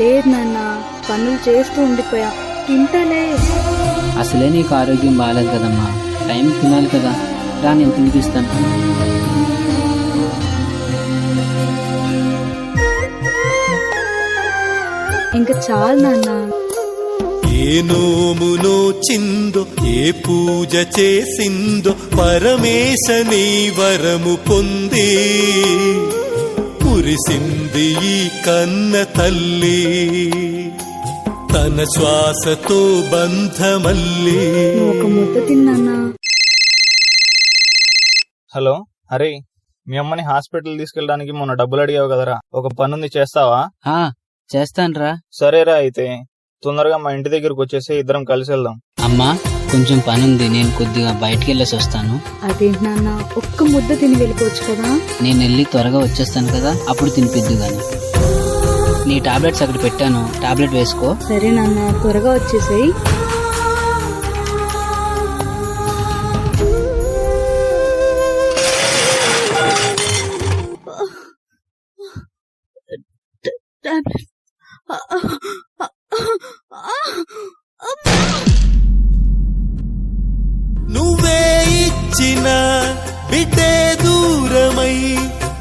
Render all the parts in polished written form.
లేదు నాన్న, పనులు చేస్తూ ఉండిపోయా. తింటలే. అసలే నీకు ఆరోగ్యం బాగాలేదు కదమ్మా, టైం తినాలి కదా. రా, నేను తినిపిస్తాను. ఇంకా చాలు నాన్న. ఏ నోమునో చిందో, ఏ పూజ చేసిందో, పరమేశ నీ వరము పొంది కురిసింది ఈ కన్న తల్లి, తన శ్వాసతో బంధమల్లి. ఒక ముద్ద తిన్నానా? హలో, అరే మీ అమ్మని హాస్పిటల్ తీసుకెళ్ళడానికి మొన్న డబ్బులు అడిగావు కదరా, ఒక పనుంది చేస్తావా? చేస్తానురా. సరేరా, అయితే తొందరగా మా ఇంటి దగ్గరకు వచ్చేసి ఇద్దరం కలిసి వెళ్దాం. అమ్మా, కొంచెం పనుంది, నేను కొద్దిగా బయటికి వెళ్ళేసి వస్తాను. అదేంటి నాన్న, ఒక్క ముద్ద తిని వెళ్ళిపోవచ్చు కదా. నేను వెళ్ళి త్వరగా వచ్చేస్తాను కదా, అప్పుడు తినిపిద్దు గాని. నీ టాబ్లెట్స్ అక్కడ పెట్టాను, టాబ్లెట్ వేసుకో. సరే నాన్న, త్వరగా వచ్చేసేయి. నువ్వే ఇచ్చిన బిడ్డే దూరమై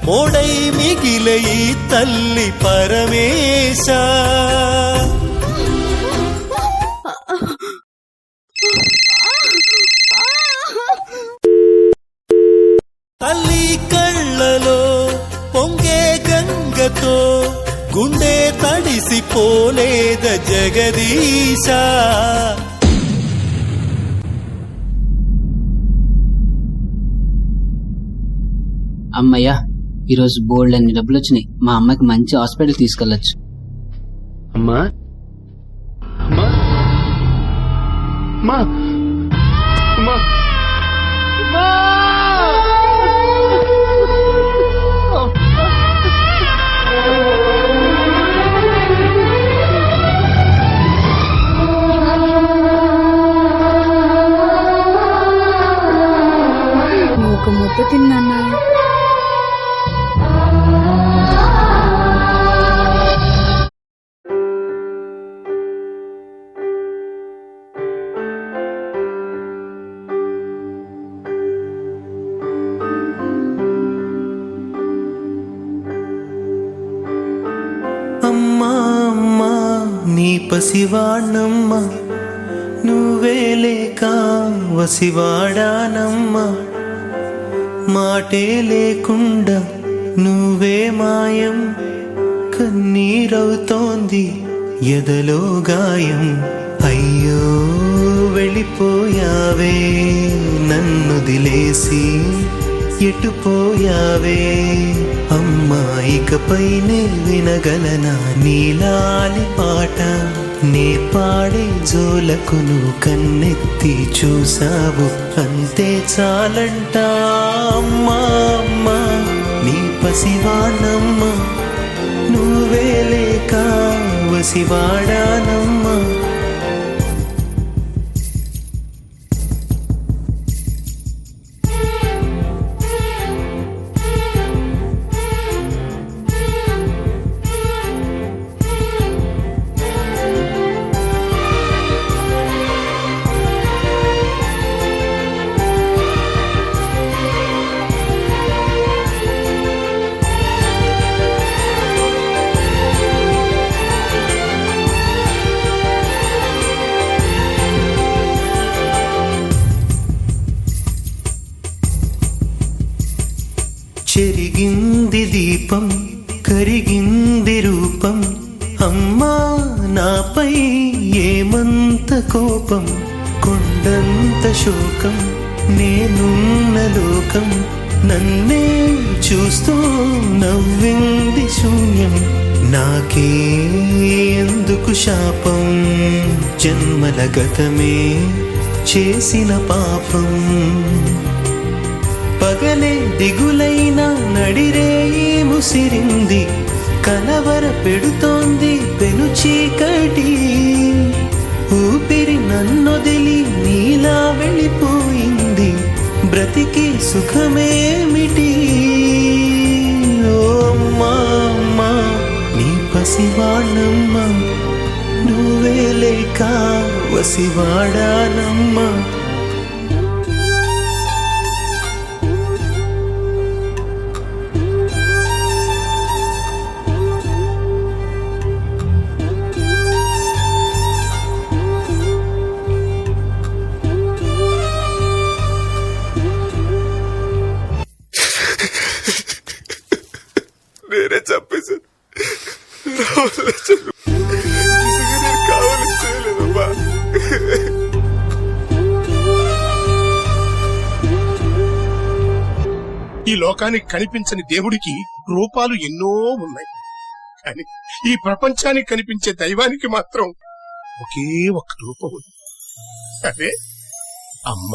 మోడై మిగిలే ఈ తల్లి పరమేశ. తల్లి కళ్ళలో పొంగే గంగతో గుండె తడిసిపోలేద జగదీశ. అమ్మయ్యా, ఈరోజు బోల్డ్ అన్ని డబ్బులు వచ్చినాయి. మా అమ్మకి మంచి హాస్పిటల్ తీసుకెళ్లొచ్చు. అమ్మా అమ్మా అమ్మా అమ్మా అమ్మా. ఒక ముద్ద తిన్నానా? అమ్మా అమ్మా నీ పసివాణ్ణమ్మా, నువ్వే లేక వసివాడానమ్మా. మాటే లేకుండా నువ్వే మాయం, కన్నీరవుతోంది ఎదలో గాయం. అయ్యో వెళ్ళిపోయావే, నన్ను దిలేసి ఎటుపోయావే. అమ్మా, ఇకపైనే వినగలనా నీలాలి పాట? నే పాడే జోలకు నువ్వు కన్నెత్తి చూసావు, అంతే చాలంట. అమ్మా అమ్మా నీ పసివాణమ్మా, నువ్వే లేక వసివాడానమ్మా. చెరిగింది దీపం, కరిగింది రూపం. అమ్మా, నాపై ఏమంత కోపం, కొండంత శోకం. నేనున్న లోకం నన్నే చూస్తూ నవ్వింది శూన్యం. నాకే ఎందుకు శాపం, జన్మల గతమే చేసిన పాపం. పగలే దిగులైన నడిరేయి ముసిరింది, కలవర పెడుతోంది పెను చీకటి. ఊపిరి నన్నొదిలి నీలా వెళ్ళిపోయింది, బ్రతికి సుఖమేమిటి? ఓ అమ్మా అమ్మా నీ పసివాణమ్మ నువ్వే లేక వసివాడానమ్మా. నేనే చంపేశాను. కావాలని చేయలేదమ్మా. ఈ లోకానికి కనిపించని దేవుడికి రూపాలు ఎన్నో ఉన్నాయి, కానీ ఈ ప్రపంచానికి కనిపించే దైవానికి మాత్రం ఒకే ఒక్క రూపం ఉంది, అదే అమ్మ.